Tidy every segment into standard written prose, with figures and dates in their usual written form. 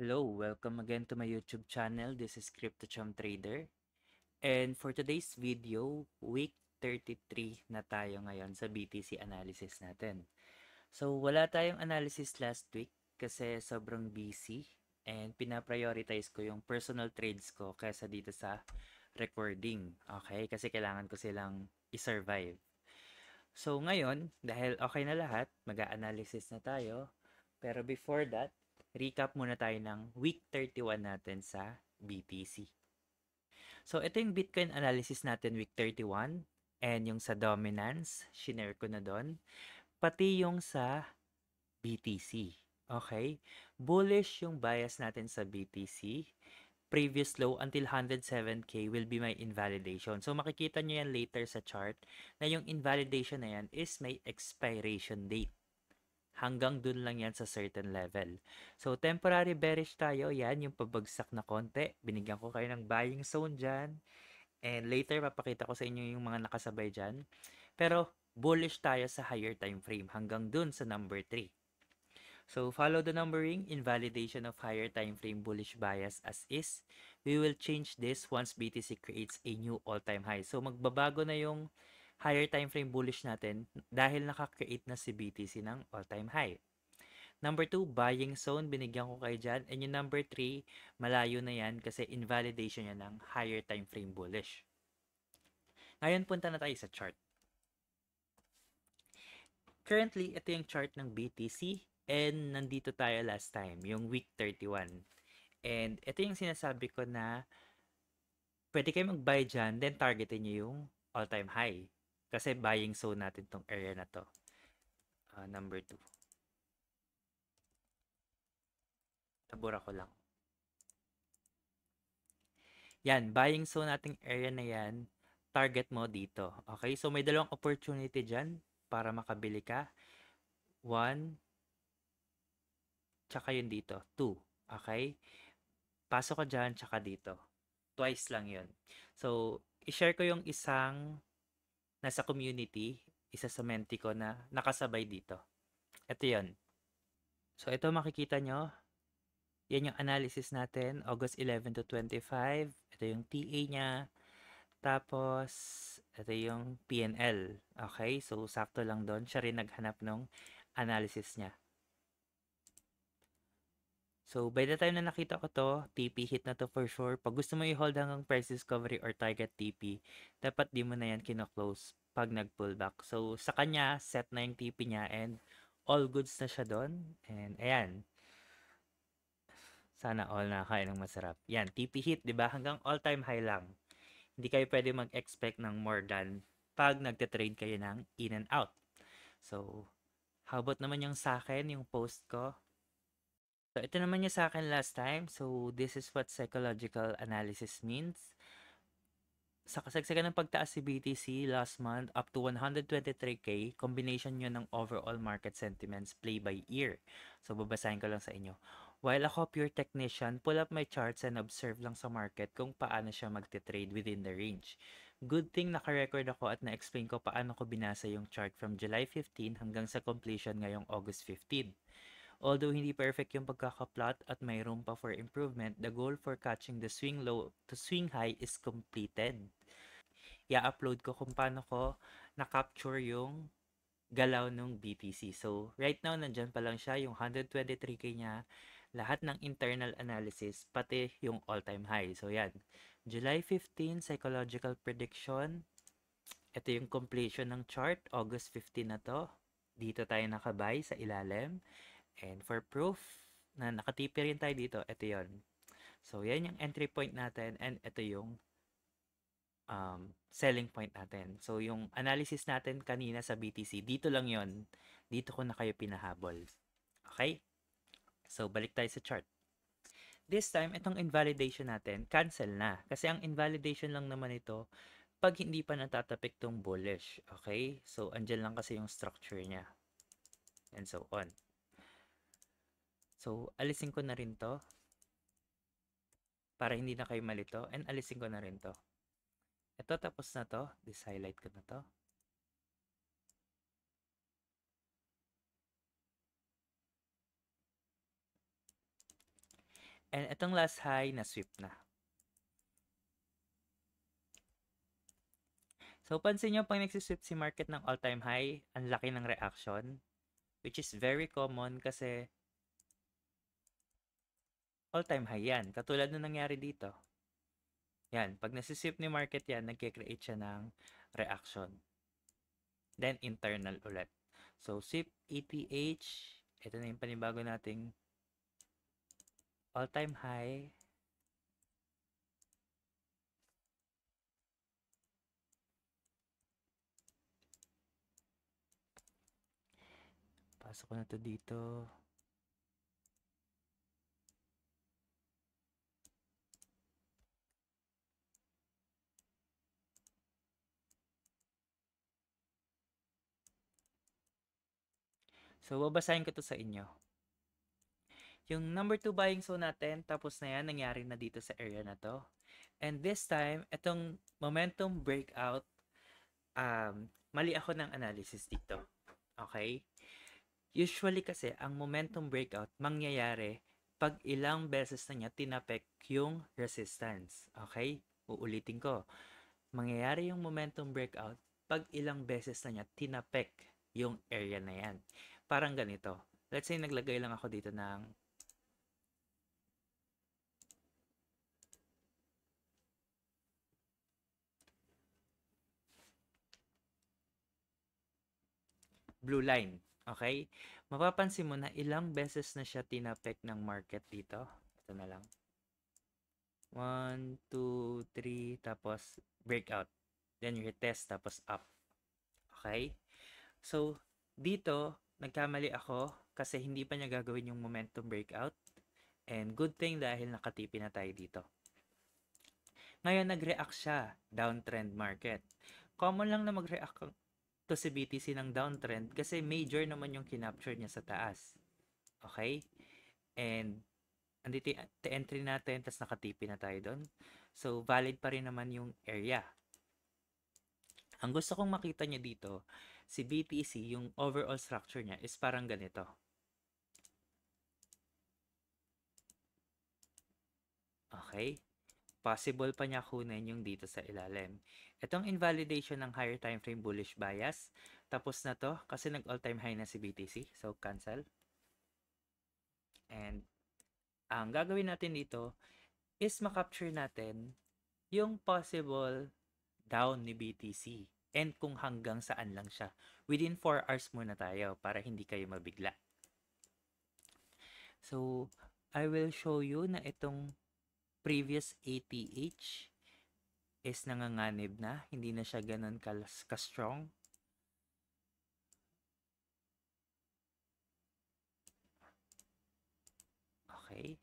Hello, welcome again to my YouTube channel. This is CryptoChum Trader. And for today's video, week 33 na tayo ngayon sa BTC analysis natin. So wala tayong analysis last week kasi sobrang busy and pinaprioritize ko yung personal trades ko kaysa dito sa recording. Okay? Kasi kailangan ko silang i-survive. So ngayon, dahil okay na lahat, mag-a-analysis na tayo. Pero before that, recap muna tayo ng week 31 natin sa BTC. So ito yung Bitcoin analysis natin week 31 and yung sa dominance, shinare ko na doon. Pati yung sa BTC. Okay? Bullish yung bias natin sa BTC. Previous low until 107k will be my invalidation. So makikita nyo yan later sa chart na yung invalidation na yan is may expiration date. Hanggang dun lang yan sa certain level. So temporary bearish tayo, yan yung pabagsak na konti. Binigyan ko kayo ng buying zone dyan. And later papakita ko sa inyo yung mga nakasabay dyan. Pero bullish tayo sa higher time frame hanggang dun sa number 3. So, follow the numbering, invalidation of higher time frame bullish bias as is. We will change this once BTC creates a new all-time high. So, magbabago na yung higher time frame bullish natin dahil naka-create na si BTC ng all-time high. Number 2, buying zone. Binigyan ko kayo dyan. And yung number 3, malayo na yan kasi invalidation yan ng higher time frame bullish. Ngayon, punta na tayo sa chart. Currently, ito yung chart ng BTC and nandito tayo last time, yung week 31. And ito yung sinasabi ko na pwede kayo mag-buy dyan, then targetin nyo yung all-time high. Kasi buying zone natin tong area na to. Number 2. Tabura ko lang. Yan, buying zone nating area na yan, target mo dito. Okay, so may dalawang opportunity dyan para makabili ka. 1, tsaka yun dito. 2. Okay? Pasok ka dyan, tsaka dito. Twice lang yun. So, i-share ko yung isang nasa community, isa sa menti ko na nakasabay dito. Ito yun. So, ito makikita nyo. Yan yung analysis natin, August 11 to 25. Ito yung TA niya. Tapos, ito yung PNL. Okay? So, sakto lang doon. Siya rin naghanap ng analysis niya. So, by the time na nakita ko to, TP hit na to for sure. Pag gusto mo i-hold hanggang price discovery or target TP, dapat di mo na yan kino-close pag nag-pullback. So, sa kanya, set na yung TP niya and all goods na siya doon. And ayan, sana all nakakain ng masarap. Yan, TP hit, di ba? Hanggang all-time high lang. Hindi kayo pwede mag-expect ng more than pag nagte-trade kayo ng in and out. So, how about naman yung sa akin, yung post ko? So, ito naman yung sa akin last time. So, this is what psychological analysis means. Sa kasagsagan ng pagtaas si BTC last month up to 123k, combination yun ng overall market sentiments play by ear. So, babasahin ko lang sa inyo. While ako pure technician, pull up my charts and observe lang sa market kung paano siya magte-trade within the range. Good thing naka-record ako at na-explain ko paano ko binasa yung chart from July 15 hanggang sa completion ngayong August 15. Although hindi perfect yung pagkakaplot at may room pa for improvement, the goal for catching the swing low to swing high is completed. I-upload ko kung paano ko na-capture yung galaw ng BTC. So, right now, nandyan pa lang siya, yung 123k niya, lahat ng internal analysis, pati yung all-time high. So, yan. July 15, psychological prediction. Ito yung completion ng chart. August 15 na to. Dito tayo nakabay sa ilalim. And for proof na nakatipi rin tayo dito, ito yon. So, yan yung entry point natin and ito yung selling point natin. So, yung analysis natin kanina sa BTC, dito lang yon. Dito ko na kayo pinahabol. Okay? So, balik tayo sa chart. This time, itong invalidation natin, cancel na. Kasi ang invalidation lang naman ito pag hindi pa natatapik tong bullish. Okay? So, andyan lang kasi yung structure niya. And so on. So, alisin ko na rin to para hindi na kayo malito and alisin ko na rin to. Ito tapos na to. This highlight ko na to. And itong last high na sweep na. So pansin nyo, pag nagsisweep si market ng all-time high, ang laki ng reaction, which is very common kasi all-time high yan. Katulad nung nangyari dito. Yan, pag nasisweep ni market yan, nagkikreate siya ng reaction. Then internal ulit. So sweep ETH, ito na yung panibago nating all-time high. Pasok ko na to dito. So babasahin ko to sa inyo. Yung number 2 buying zone natin, tapos na yan, nangyari na dito sa area na to. And this time, itong momentum breakout, mali ako ng analysis dito. Okay? Usually kasi, ang momentum breakout mangyayari pag ilang beses na niya tinapek yung resistance. Okay? Uulitin ko. Mangyayari yung momentum breakout pag ilang beses na niya tinapek yung area na yan. Parang ganito. Let's say naglagay lang ako dito ng blue line. Okay? Mapapansin mo na ilang beses na siya tinapek ng market dito. Ito na lang. 1, 2, 3, tapos breakout. Then retest, tapos up. Okay? So, dito, nagkamali ako kasi hindi pa niya gagawin yung momentum breakout. And good thing dahil nakatipi na tayo dito. Ngayon, nag-react siya. Downtrend market. Common lang na mag-react to si BTC ng downtrend kasi major naman yung kinapture niya sa taas. Okay? And andito yung entry natin, tapos nakatipi na tayo doon. So, valid pa rin naman yung area. Ang gusto kong makita niya dito, si BTC, yung overall structure niya is parang ganito. Okay? Possible pa niya kunin yung dito sa ilalim. Itong invalidation ng higher time frame bullish bias, tapos na to kasi nag all-time high na si BTC. So, cancel. And ang gagawin natin dito is makapture natin yung possible down ni BTC and kung hanggang saan lang siya. Within 4 hours muna tayo para hindi kayo mabigla. So, I will show you na itong previous ATH is nanganganib na. Hindi na siya ganun ka-strong. Okay.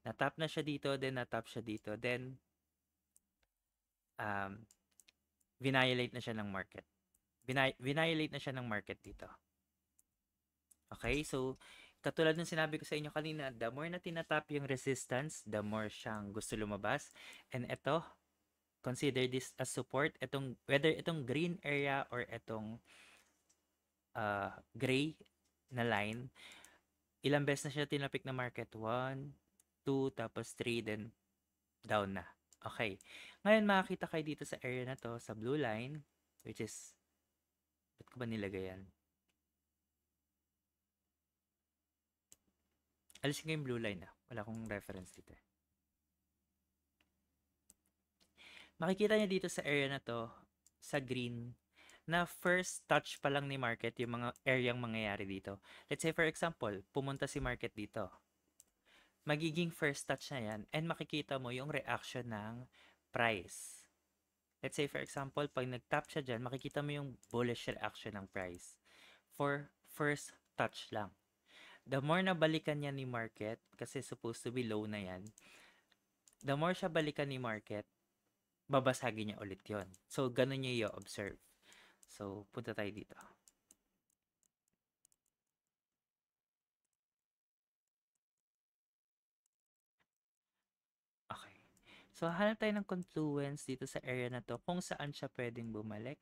Natap na siya dito, then natap siya dito, then vinolate na siya ng market. Vinolate na siya ng market dito. Okay, so katulad ng sinabi ko sa inyo kanina, the more na tinatap yung resistance, the more siyang gusto lumabas. And ito, consider this as support. Whether itong green area or itong gray na line, ilang beses na siya tinapik na market? 1, 2, tapos 3, then down na. Okay. Ngayon, makakita kayo dito sa area na to, sa blue line, which is, ba't ko ba nilagay yan? Alisin ko yung blue line. Wala akong reference dito. Makikita niyo dito sa area na to, sa green, na first touch pa lang ni market yung mga areang mangyayari dito. Let's say for example, pumunta si market dito. Magiging first touch na yan and makikita mo yung reaction ng price. Let's say for example, pag nag-tap siya dyan, makikita mo yung bullish reaction ng price. For first touch lang. The more na balikan niya ni market, kasi supposed to be low na yan, the more siya balikan ni market, babasagin niya ulit yon. So, ganun niya i-observe. So, punta tayo dito. Okay. So, hanap tayo ng confluence dito sa area na to kung saan siya pwedeng bumalik.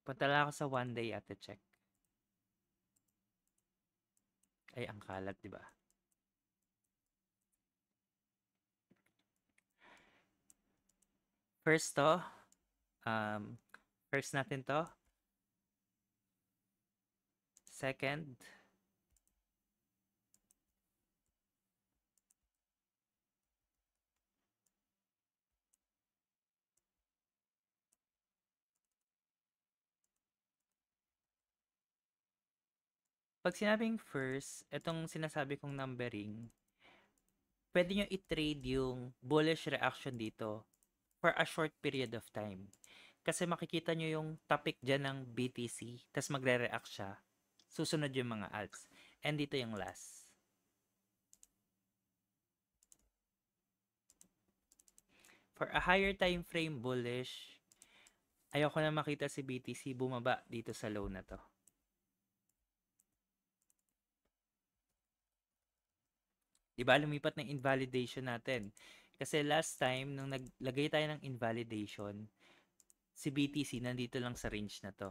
Punta lang ako sa 1 day at check. Ay, ang kalat, di ba? First to, um, first natin to. Second, pag sinabing first, itong sinasabi kong numbering, pwede nyo i-trade yung bullish reaction dito for a short period of time. Kasi makikita nyo yung topic dyan ng BTC, tas magre-react siya. Susunod yung mga alts. And dito yung last. For a higher time frame bullish, ayoko na makita si BTC bumaba dito sa low na to. Diba, lumipat ng invalidation natin. Kasi last time, nung naglagay tayo ng invalidation, si BTC nandito lang sa range na to.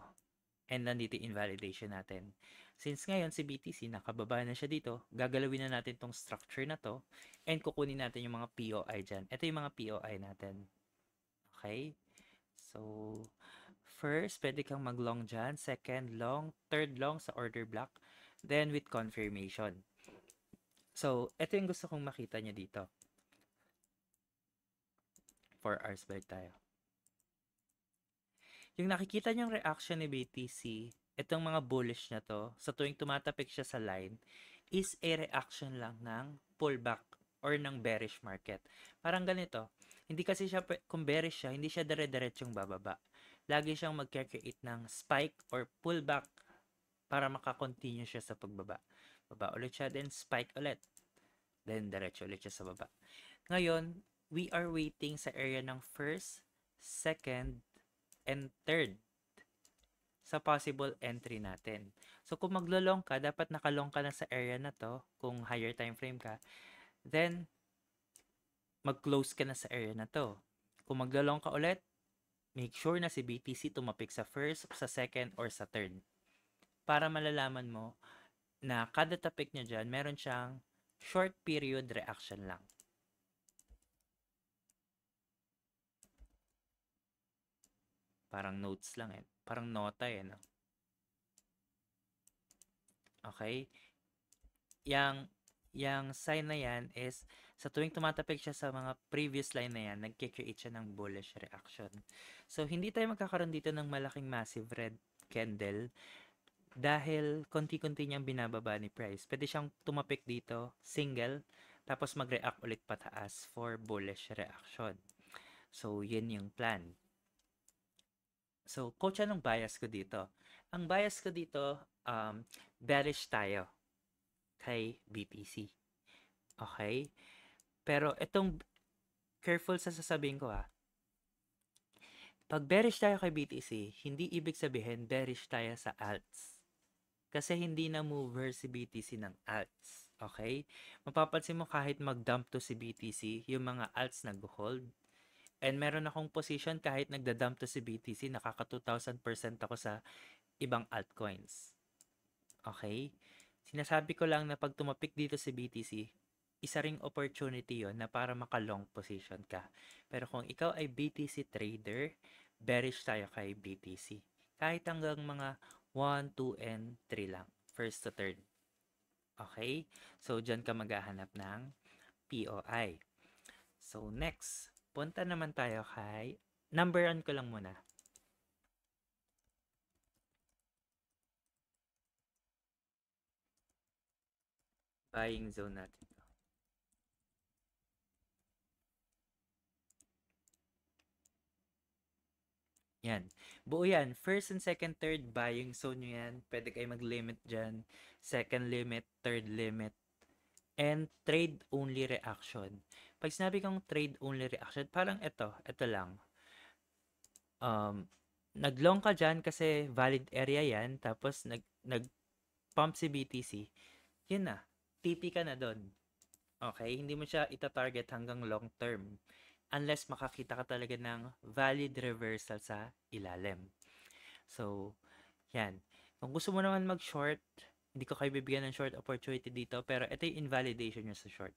And nandito yung invalidation natin. Since ngayon si BTC nakababa na siya dito, gagalawin na natin tong structure na to and kukunin natin yung mga POI dyan. Ito yung mga POI natin. Okay? So, first, pwede kang mag-long dyan. Second, long. Third, long sa order block. Then, with confirmation. So, ito yung gusto kong makita nyo dito. 4 hours balik tayo. Yung nakikita nyong reaction ni BTC, itong mga bullish na to, sa tuwing tumatapik siya sa line, is a reaction lang ng pullback or ng bearish market. Parang ganito, hindi kasi siya, kung bearish siya, hindi siya dire-diretsyong bababa. Lagi siyang mag-create ng spike or pullback para makakontinue siya sa pagbaba. Baba ulit siya, then spike ulit. Then diretso ulit siya sa baba. Ngayon, we are waiting sa area ng first, second, and third sa possible entry natin. So, kung maglo-long ka, dapat nakalong ka na sa area na to, kung higher time frame ka, then, mag-close ka na sa area na to. Kung maglo-long ka ulit, make sure na si BTC tumapik sa first, sa second, or sa third. Para malalaman mo na kada tapik niya dyan, meron siyang short period reaction lang. Parang notes lang eh. Parang nota eh, no? Okay? Yang sign na yan is sa tuwing tumatapik siya sa mga previous line na yan, nagkikreate siya ng bullish reaction. So, hindi tayo magkakaroon dito ng malaking massive red candle dahil konti-konti niyang binababa ni price. Pwede siyang tumapik dito, single, tapos mag-react ulit pataas for bullish reaction. So, yun yung plan. So, coach, anong bias ko dito? Ang bias ko dito, bearish tayo kay BTC. Okay? Pero itong careful sa sasabihin ko ha. Pag bearish tayo kay BTC, hindi ibig sabihin bearish tayo sa alts. Kasi hindi na mover si BTC ng alts. Okay? Mapapansin mo kahit mag-dump to si BTC, yung mga alts nag-hold. And meron akong position kahit nagda-dump to si BTC, nakaka 2,000% ako sa ibang altcoins. Okay? Sinasabi ko lang na pag tumapik dito si BTC, isa ring opportunity yon na para maka-long position ka. Pero kung ikaw ay BTC trader, bearish tayo kay BTC. Kahit hanggang mga 1, 2, and 3 lang. First to third. Okay? So, dyan ka maghahanap ng POI. So, next. Punta naman tayo kay number 1 ko lang muna. Buying zone natin. Yan. Buo yan. First and second, third, buying zone nyo yan. Pwede kayo mag-limit dyan. Second limit, third limit. And trade only reaction. Pag sinabi kong trade only reaction, parang ito lang. Nag-long ka dyan kasi valid area yan. Tapos nag-pump si BTC. Yun na. TP ka na doon. Okay? Hindi mo siya ita-target hanggang long term. Unless makakita ka talaga ng valid reversal sa ilalim. So, yan. Kung gusto mo naman mag-short, Hindi ko kayo bibigyan ng short opportunity dito, pero ito yung invalidation nyo sa short.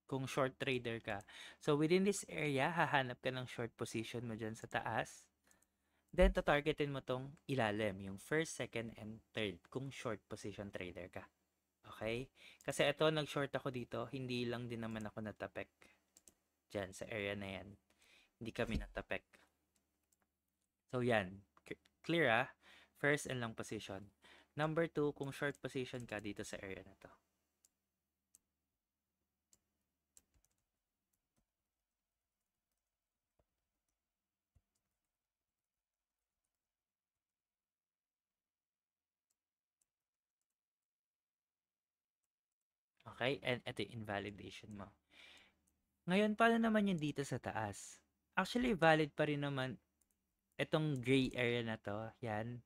Kung short trader ka. So, within this area, hahanap ka ng short position mo dyan sa taas. Then, tatargetin mo tong ilalim, yung first, second, and third, kung short position trader ka. Okay? Kasi ito, nag-short ako dito, hindi lang din naman ako natapek dyan sa area na yan. Hindi kami natapek. So, yan. Clear ah? First and long position. Number 2, kung short position ka dito sa area na to. Okay? And ito yung invalidation mo. Ngayon, paano naman yung dito sa taas? Actually, valid pa rin naman itong gray area na to. Yan.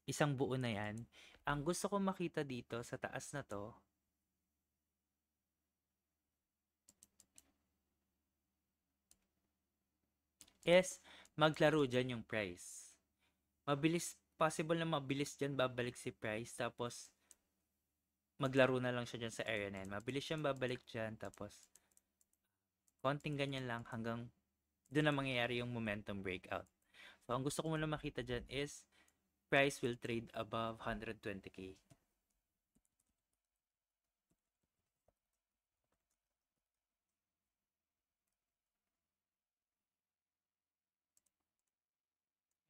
Isang buo na yan. Ang gusto ko makita dito sa taas na to, is maglaro dyan yung price. Mabilis, possible na mabilis dyan babalik si price, tapos maglaro na lang siya dyan sa area na yan. Mabilis siyang babalik dyan, tapos konting ganyan lang hanggang doon na mangyayari yung momentum breakout. So, ang gusto ko muna makita dyan is price will trade above 120k.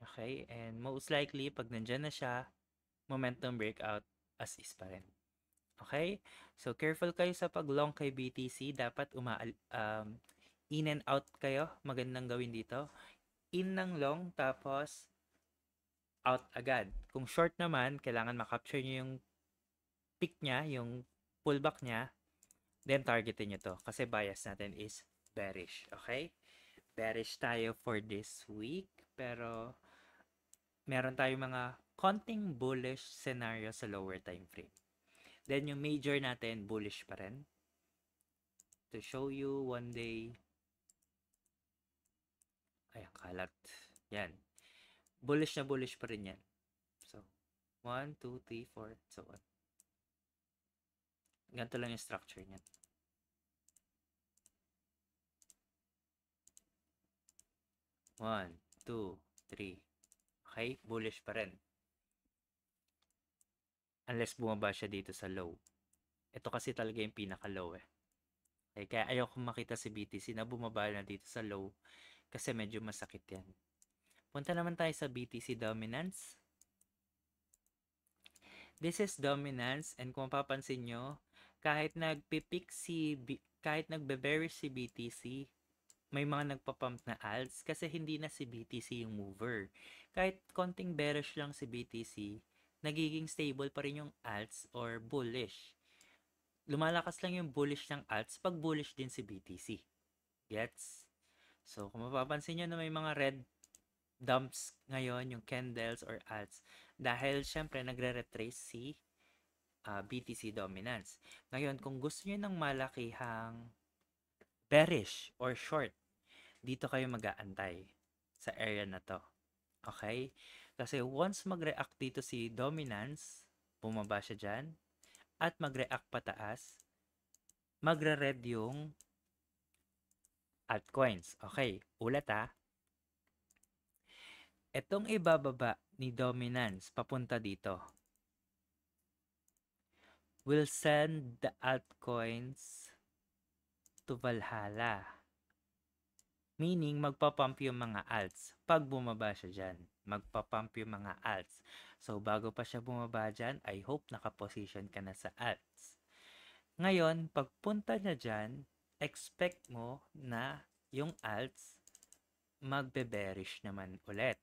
Okay? And most likely, pag nandyan na siya, momentum breakout as is pa rin. Okay? So, careful kayo sa pag-long kay BTC. Dapat in and out kayo. Magandang gawin dito. In ng long, tapos out agad. Kung short naman, kailangan makapture nyo yung pick niya, yung pullback niya, then targetin nyo to. Kasi bias natin is bearish. Okay? Bearish tayo for this week. Pero, meron tayong mga konting bullish scenario sa lower time frame. Then, yung major natin, bullish pa rin. To show you one day. Ay, kalat. Yan. Bullish na bullish pa rin yan. So, 1, 2, 3, 4, so on. Ganito lang yung structure niyan. One, two, three. Okay? Bullish pa rin. Unless bumaba siya dito sa low. Ito kasi talaga yung pinaka-low eh. Okay, kaya ayoko makita si BTC na bumaba na dito sa low kasi medyo masakit yan. Punta naman tayo sa BTC dominance. This is dominance, and kung mapapansin nyo, kahit nagbe-bearish si BTC, may mga nagpa-pump na alts kasi hindi na si BTC yung mover. Kahit konting bearish lang si BTC, nagiging stable pa rin yung alts or bullish. Lumalakas lang yung bullish ng alts pag bullish din si BTC. Gets? So, kung mapapansin nyo na may mga red dumps ngayon, yung candles or alts, dahil syempre nagre-retrace si BTC dominance. Ngayon, kung gusto niyo ng malakihang bearish or short, dito kayo mag-aantay sa area na to. Okay? Kasi once mag-react dito si dominance, bumaba siya dyan, at mag-react pataas, magre-red yung altcoins. Okay, ulat ha. Itong ibababa ni dominance papunta dito will send the altcoins to Valhalla. Meaning, magpapump yung mga alts. Pag bumaba siya dyan, magpapump yung mga alts. So, bago pa siya bumaba dyan, I hope nakaposition ka na sa alts. Ngayon, pagpunta niya dyan, expect mo na yung alts magbe-bearish naman ulit.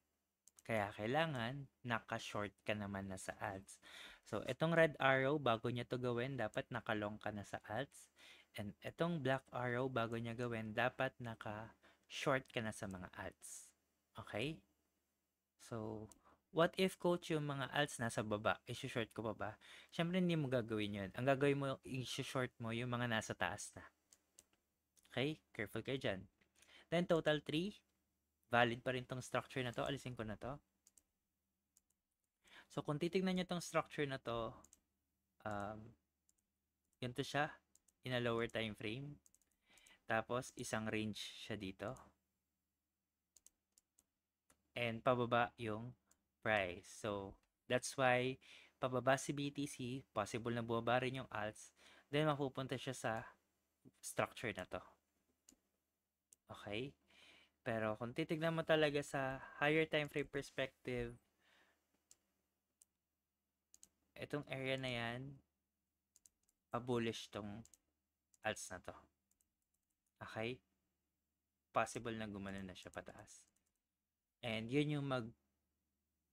Kaya kailangan naka-short ka naman na sa alts. So, itong red arrow, bago niya to gawin, dapat naka-long ka na sa alts. And itong black arrow, bago niya gawin, dapat naka-short ka na sa mga alts. Okay? So, what if coach yung mga alts nasa baba? I-short ko pa ba? Siyempre, hindi mo gagawin yun. Ang gagawin mo, i-short mo yung mga nasa taas na. Okay? Careful kayo dyan. Then total 3, valid pa rin tong structure na to. Alisin ko na to. So kung titignan nyo tong structure na to, ganito siya in a lower time frame. Tapos isang range siya dito. And pababa yung price. So that's why pababa si BTC, possible na bumaba rin yung alts, then mapupunta siya sa structure na to. Okay? Pero kung titignan mo talaga sa higher time frame perspective, itong area na yan, bullish tong alts na to. Okay? Possible na gumano na siya pataas. And yun yung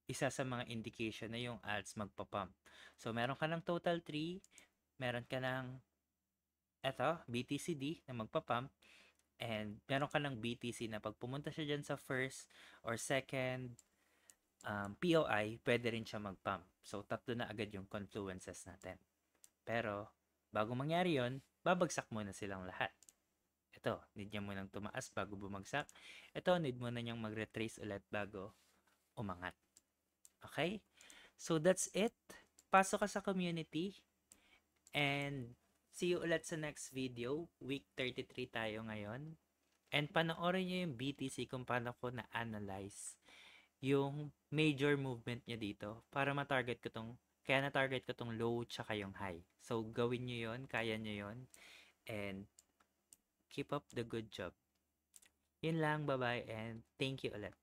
isa sa mga indication na yung alts magpa-pump. So, meron ka ng total 3, meron ka ng BTCD na magpa-pump, and meron ka ng BTC na pag pumunta siya dyan sa first or second POI, pwede rin siya mag-pump. So, tatlo na agad yung confluences natin. Pero, bago mangyari yon, babagsak muna silang lahat. Ito, need niya munang tumaas bago bumagsak. Ito, need mo na niyang mag-retrace ulit bago umangat. Okay? So, that's it. Pasok ka sa community. And see you ulit sa next video. Week 33 tayo ngayon. And panoorin nyo yung BTC kung paano ko na-analyze yung major movement niya dito para ma-target ko kaya na-target ko tong low tsaka yung high. So, gawin nyo yon, kaya nyo yon. And keep up the good job. Yun lang, bye-bye, and thank you ulit.